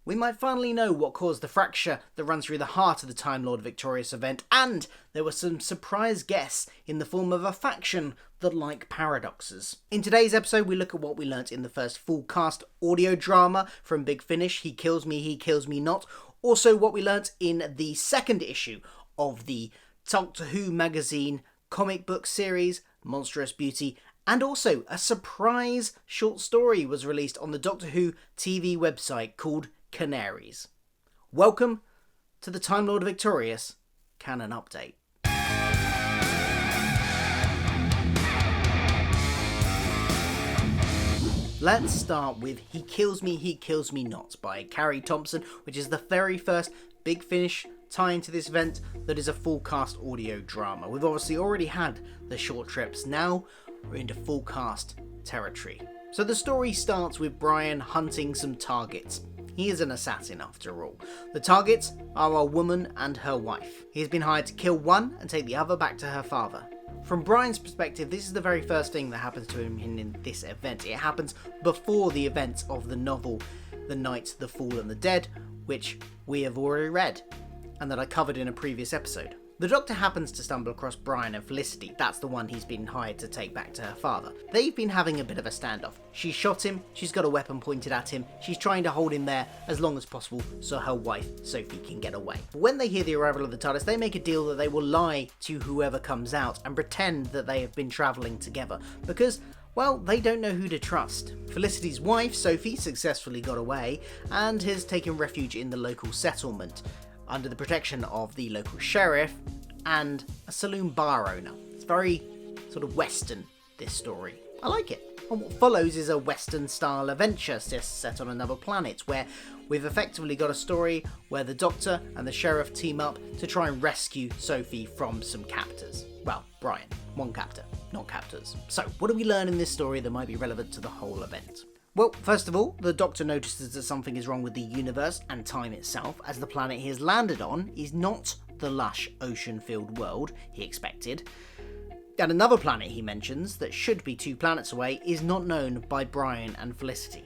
We might finally know what caused the fracture that runs through the heart of the Time Lord Victorious event, and there were some surprise guests in the form of a faction that like paradoxes. In today's episode, we look at what we learnt in the first full cast audio drama from Big Finish, He Kills Me Not. Also, what we learnt in the second issue of the Doctor Who magazine comic book series, Monstrous Beauty, and also a surprise short story was released on the Doctor Who TV website called Canaries. Welcome to the Time Lord Victorious Canon Update. Let's start with He Kills Me Not by Carrie Thompson, which is the very first Big Finish tie into this event that is a full cast audio drama. We've obviously already had the short trips, now we're into full cast territory. So the story starts with Brian hunting some targets. He is an assassin after all. The targets are a woman and her wife. He has been hired to kill one and take the other back to her father. From Brian's perspective, this is the very first thing that happens to him in this event. It happens before the events of the novel The Night, the Fall and the Dead, which we have already read and that I covered in a previous episode. The Doctor happens to stumble across Brian and Felicity. That's the one he's been hired to take back to her father. They've been having a bit of a standoff. She shot him, she's got a weapon pointed at him, she's trying to hold him there as long as possible so her wife, Sophie, can get away. But when they hear the arrival of the TARDIS, they make a deal that they will lie to whoever comes out and pretend that they have been travelling together, because, well, they don't know who to trust. Felicity's wife, Sophie, successfully got away and has taken refuge in the local settlement, under the protection of the local sheriff and a saloon bar owner. It's very sort of Western, this story. I like it. And what follows is a Western style adventure set on another planet, where we've effectively got a story where the Doctor and the sheriff team up to try and rescue Sophie from some captors. Well, Brian, one captor, not captors. So, what do we learn in this story that might be relevant to the whole event? Well, first of all, the Doctor notices that something is wrong with the universe and time itself, as the planet he has landed on is not the lush ocean-filled world he expected. And another planet he mentions, that should be 2 planets away, is not known by Brian and Felicity.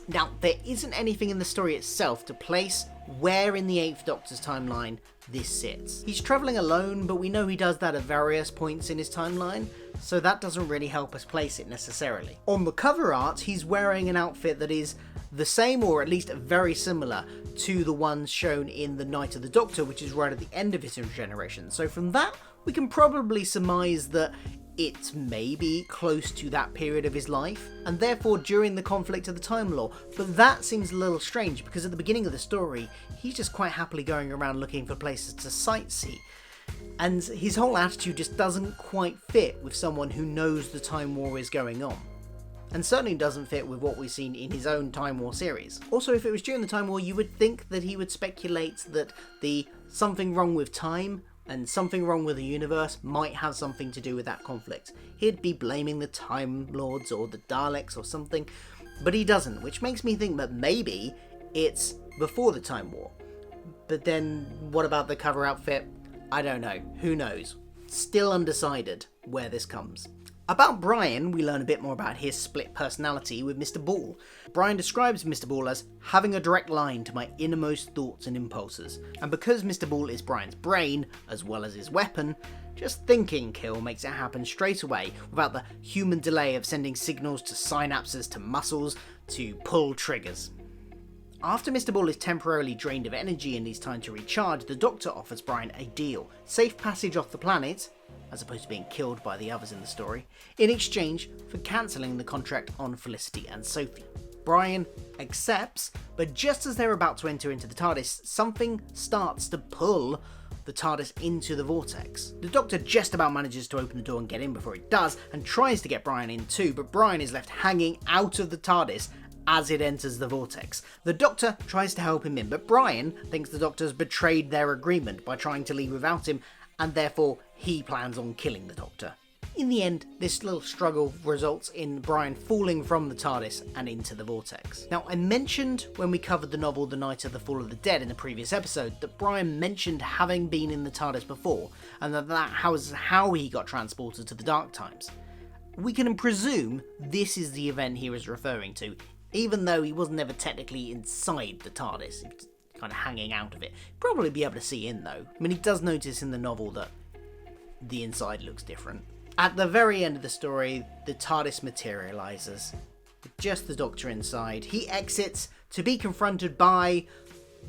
Now, there isn't anything in the story itself to place where in the 8th Doctor's timeline this sits. He's travelling alone, but we know he does that at various points in his timeline, so that doesn't really help us place it necessarily. On the cover art, he's wearing an outfit that is the same, or at least very similar, to the ones shown in The Night of the Doctor, which is right at the end of his regeneration. So from that, we can probably surmise that it may be close to that period of his life, and therefore during the conflict of the Time Law. But that seems a little strange, because at the beginning of the story, he's just quite happily going around looking for places to sightsee. And his whole attitude just doesn't quite fit with someone who knows the Time War is going on. And certainly doesn't fit with what we've seen in his own Time War series. Also, if it was during the Time War, you would think that he would speculate that the something wrong with time and something wrong with the universe might have something to do with that conflict. He'd be blaming the Time Lords or the Daleks or something, but he doesn't, which makes me think that maybe it's before the Time War. But then, what about the cover outfit? I don't know. Who knows? Still undecided where this comes. About Brian, we learn a bit more about his split personality with Mr. Ball. Brian describes Mr. Ball as having a direct line to my innermost thoughts and impulses. And because Mr. Ball is Brian's brain, as well as his weapon, just thinking kill makes it happen straight away without the human delay of sending signals to synapses to muscles to pull triggers. After Mr. Ball is temporarily drained of energy and needs time to recharge, the Doctor offers Brian a deal. Safe passage off the planet, as opposed to being killed by the others in the story, in exchange for cancelling the contract on Felicity and Sophie. Brian accepts, but just as they're about to enter into the TARDIS, something starts to pull the TARDIS into the vortex. The Doctor just about manages to open the door and get in before it does, and tries to get Brian in too, but Brian is left hanging out of the TARDIS as it enters the vortex. The Doctor tries to help him in, but Brian thinks the Doctor's betrayed their agreement by trying to leave without him, and therefore he plans on killing the Doctor. In the end, this little struggle results in Brian falling from the TARDIS and into the vortex. Now, I mentioned when we covered the novel The Night of the Fall of the Dead in the previous episode that Brian mentioned having been in the TARDIS before, and that was how he got transported to the Dark Times. We can presume this is the event he was referring to, Even though he wasn't ever technically inside the TARDIS, he was kind of hanging out of it. Probably be able to see in though. I mean, he does notice in the novel that the inside looks different. At the very end of the story, the TARDIS materializes, with just the Doctor inside. He exits to be confronted by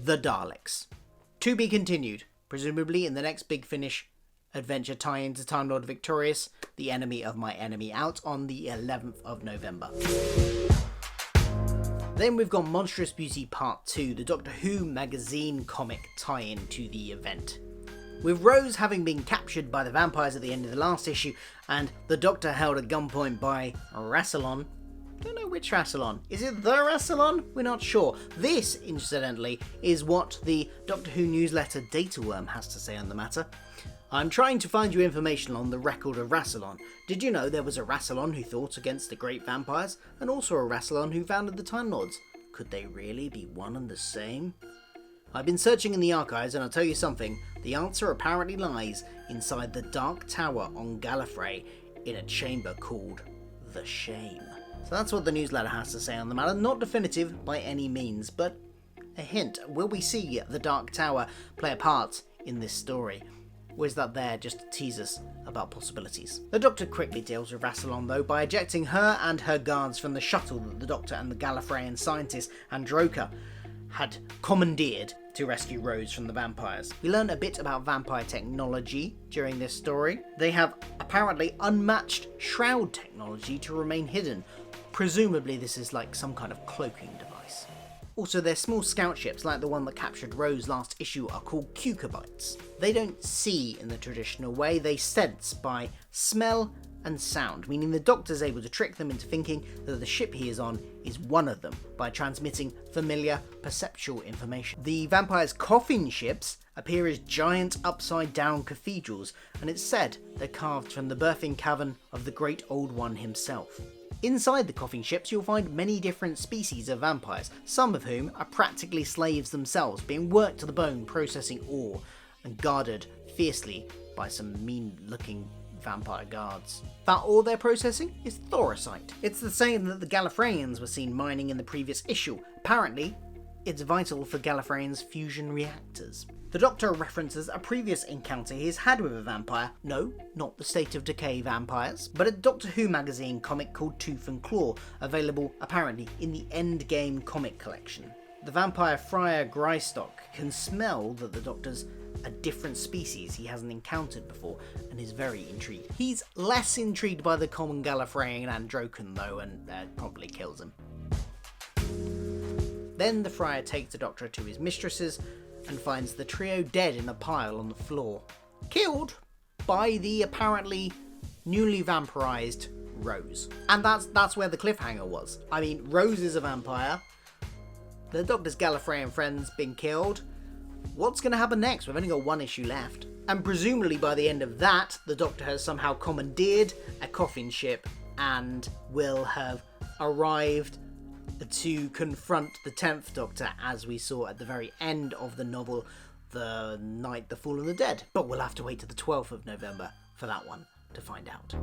the Daleks. To be continued, presumably in the next Big Finish adventure tie-in to Time Lord Victorious, The Enemy of My Enemy, out on the 11th of November. Then we've got Monstrous Beauty Part 2, the Doctor Who magazine comic tie-in to the event. With Rose having been captured by the vampires at the end of the last issue, and the Doctor held at gunpoint by Rassilon. Don't know which Rassilon. Is it the Rassilon? We're not sure. This, incidentally, is what the Doctor Who newsletter Dataworm has to say on the matter. I'm trying to find you information on the record of Rassilon. Did you know there was a Rassilon who fought against the great vampires, and also a Rassilon who founded the Time Lords? Could they really be one and the same? I've been searching in the archives, and I'll tell you something. The answer apparently lies inside the Dark Tower on Gallifrey, in a chamber called The Shame. So that's what the newsletter has to say on the matter. Not definitive by any means, but a hint. Will we see the Dark Tower play a part in this story? Or is that there just to tease us about possibilities? The Doctor quickly deals with Rassilon though by ejecting her and her guards from the shuttle that the Doctor and the Gallifreyan scientist Androka had commandeered to rescue Rose from the vampires. We learn a bit about vampire technology during this story. They have apparently unmatched shroud technology to remain hidden. Presumably this is like some kind of cloaking device. Also, their small scout ships, like the one that captured Rose last issue, are called Cucubites. They don't see in the traditional way, they sense by smell and sound, meaning the Doctor's able to trick them into thinking that the ship he is on is one of them by transmitting familiar perceptual information. The vampires' coffin ships appear as giant upside-down cathedrals, and it's said they're carved from the birthing cavern of the Great Old One himself. Inside the coffin ships you'll find many different species of vampires, some of whom are practically slaves themselves, being worked to the bone processing ore and guarded fiercely by some mean-looking vampire guards. That ore they're processing is thoracite. It's the same that the Gallifreyans were seen mining in the previous issue. Apparently, it's vital for Gallifreyan's fusion reactors. The Doctor references a previous encounter he's had with a vampire. No, not the State of Decay vampires, but a Doctor Who magazine comic called Tooth and Claw, available apparently in the Endgame comic collection. The vampire Friar Greystock can smell that the Doctor's a different species he hasn't encountered before, and is very intrigued. He's less intrigued by the common Gallifreyan Androkan though, and probably kills him. Then the Friar takes the Doctor to his mistresses and finds the trio dead in a pile on the floor, killed by the apparently newly vampirized Rose. And that's where the cliffhanger was. I mean, Rose is a vampire, the Doctor's Gallifreyan friend's been killed. What's going to happen next? We've only got one issue left. And presumably by the end of that, the Doctor has somehow commandeered a coffin ship and will have arrived to confront the 10th Doctor, as we saw at the very end of the novel, The Night the Fallen the Dead. But we'll have to wait to the 12th of November for that one to find out.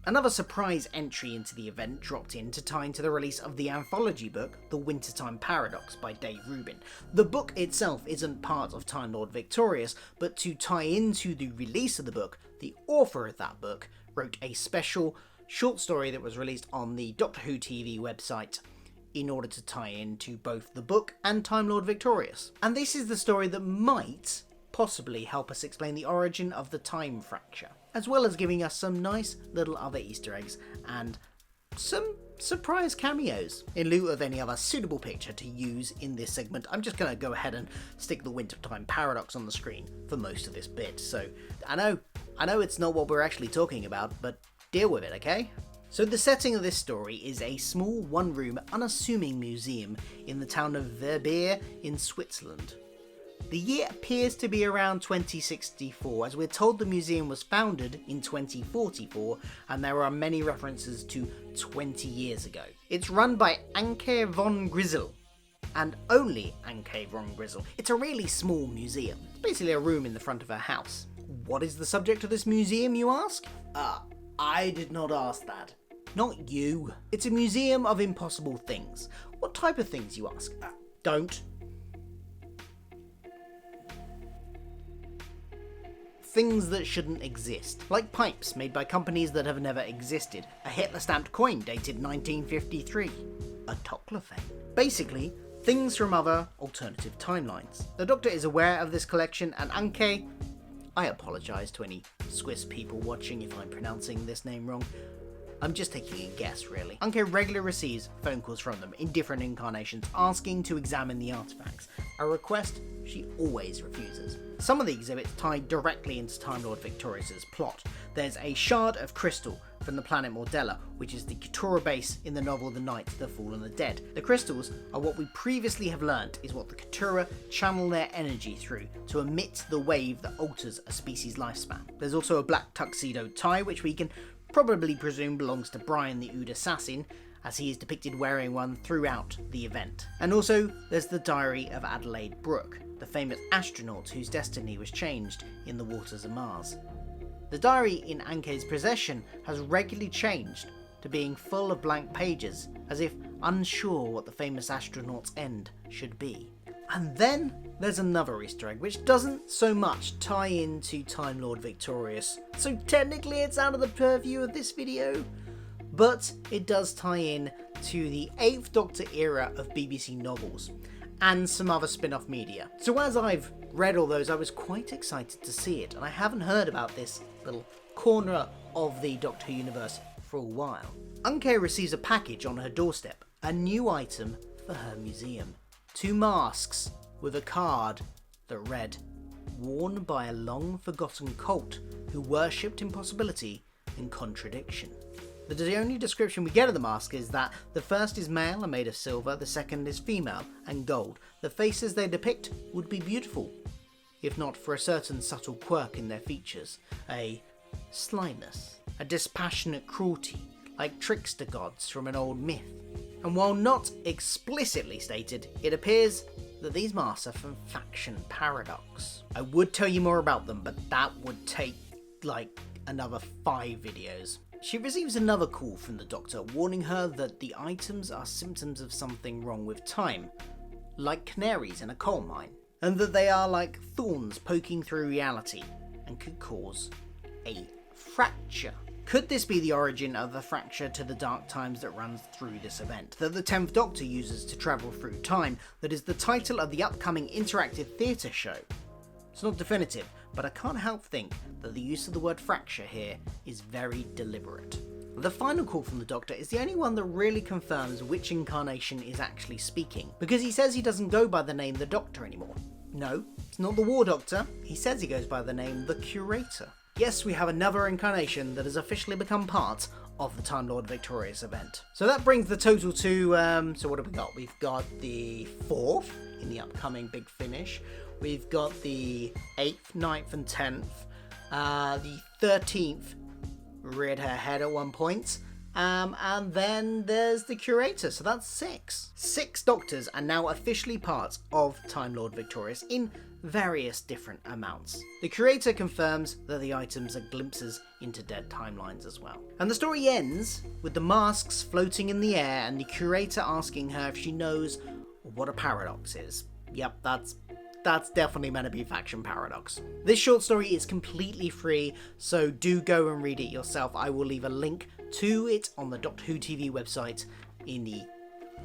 Another surprise entry into the event dropped in to tie into the release of the anthology book, The Wintertime Paradox by Dave Rubin. The book itself isn't part of Time Lord Victorious, but to tie into the release of the book, the author of that book wrote a special short story that was released on the Doctor Who TV website in order to tie into both the book and Time Lord Victorious. And this is the story that might possibly help us explain the origin of the time fracture, as well as giving us some nice little other Easter eggs and some surprise cameos. In lieu of any other suitable picture to use in this segment, I'm just going to go ahead and stick the Wintertime Paradox on the screen for most of this bit. So I know it's not what we're actually talking about, but deal with it, okay? So the setting of this story is a small one-room, unassuming museum in the town of Verbier in Switzerland. The year appears to be around 2064, as we're told the museum was founded in 2044, and there are many references to 20 years ago. It's run by Anke von Grizel, and only Anke von Grizel. It's a really small museum. It's basically a room in the front of her house. What is the subject of this museum, you ask? I did not ask that. Not you. It's a museum of impossible things. What type of things, you ask? Don't. Things that shouldn't exist, like pipes made by companies that have never existed, a Hitler-stamped coin dated 1953, a Toclafane. Basically, things from other alternative timelines. The Doctor is aware of this collection, and Anke, I apologise to any Swiss people watching if I'm pronouncing this name wrong. I'm just taking a guess, really. Anke regularly receives phone calls from them in different incarnations asking to examine the artifacts, a request she always refuses. Some of the exhibits tie directly into Time Lord Victorious' plot. There's a shard of crystal from the planet Mordella, which is the Keturah base in the novel The Night, the Fall and the Dead. The crystals are what we previously have learnt is what the Keturah channel their energy through to emit the wave that alters a species' lifespan. There's also a black tuxedo tie, which we can probably presume belongs to Brian the Ood Assassin, as he is depicted wearing one throughout the event. And also, there's the diary of Adelaide Brooke, the famous astronaut whose destiny was changed in the waters of Mars. The diary in Anke's possession has regularly changed to being full of blank pages, as if unsure what the famous astronaut's end should be. And then there's another Easter egg, which doesn't so much tie into Time Lord Victorious, so technically it's out of the purview of this video, but it does tie in to the 8th Doctor era of BBC novels, and some other spin-off media. So as I've read all those, I was quite excited to see it, and I haven't heard about this little corner of the Doctor Who universe for a while. Anke receives a package on her doorstep, a new item for her museum. 2 masks with a card that read, "Worn by a long-forgotten cult who worshipped impossibility and contradiction." The only description we get of the mask is that the first is male and made of silver, the second is female and gold. The faces they depict would be beautiful, if not for a certain subtle quirk in their features, a slyness, a dispassionate cruelty, like trickster gods from an old myth. And while not explicitly stated, it appears that these masks are from Faction Paradox. I would tell you more about them, but that would take like another 5 videos. She receives another call from the Doctor warning her that the items are symptoms of something wrong with time, like canaries in a coal mine, and that they are like thorns poking through reality and could cause a fracture. Could this be the origin of the fracture to the dark times that runs through this event, that the 10th Doctor uses to travel through time, that is the title of the upcoming interactive theatre show? It's not definitive, but I can't help think that the use of the word fracture here is very deliberate. The final call from the Doctor is the only one that really confirms which incarnation is actually speaking, because he says he doesn't go by the name the Doctor anymore. No, it's not the War Doctor, he says he goes by the name the Curator. Yes, we have another incarnation that has officially become part of the Time Lord Victorious event. So that brings the total to, so what have we got? We've got the 4th in the upcoming Big Finish. We've got the 8th, 9th and 10th. The 13th reared her head at one point. And then there's the Curator, so that's 6. 6 Doctors are now officially part of Time Lord Victorious in various different amounts. The Curator confirms that the items are glimpses into dead timelines as well. And the story ends with the masks floating in the air and the Curator asking her if she knows what a paradox is. Yep, that's definitely meant to be Faction Paradox. This short story is completely free, so do go and read it yourself. I will leave a link to it on the Doctor Who TV website in the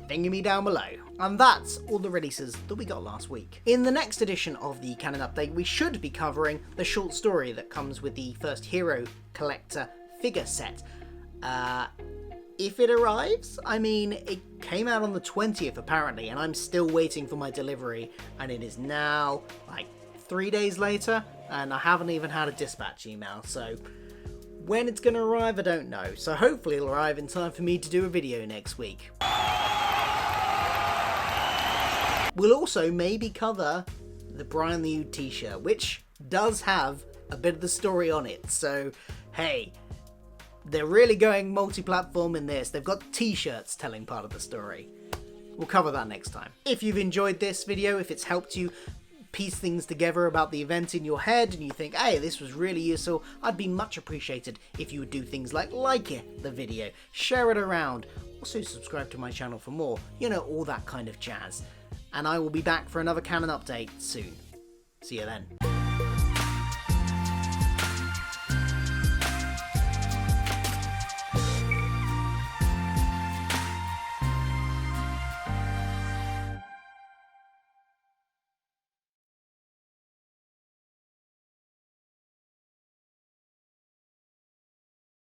thingy down below. And that's all the releases that we got last week. In the next edition of the Canon Update, we should be covering the short story that comes with the first Hero Collector figure set. If it arrives, I mean, it came out on the 20th apparently, and I'm still waiting for my delivery, and it is now like 3 days later, and I haven't even had a dispatch email, so when it's going to arrive, I don't know. So hopefully it'll arrive in time for me to do a video next week. We'll also maybe cover the Brian the Ood t-shirt, which does have a bit of the story on it, so hey, they're really going multi-platform in this. They've got t-shirts telling part of the story. We'll cover that next time. If you've enjoyed this video, if it's helped you piece things together about the event in your head and you think, hey, this was really useful, I'd be much appreciated if you would do things like it, the video, share it around, also subscribe to my channel for more, you know, all that kind of jazz. And I will be back for another Canon update soon. See you then.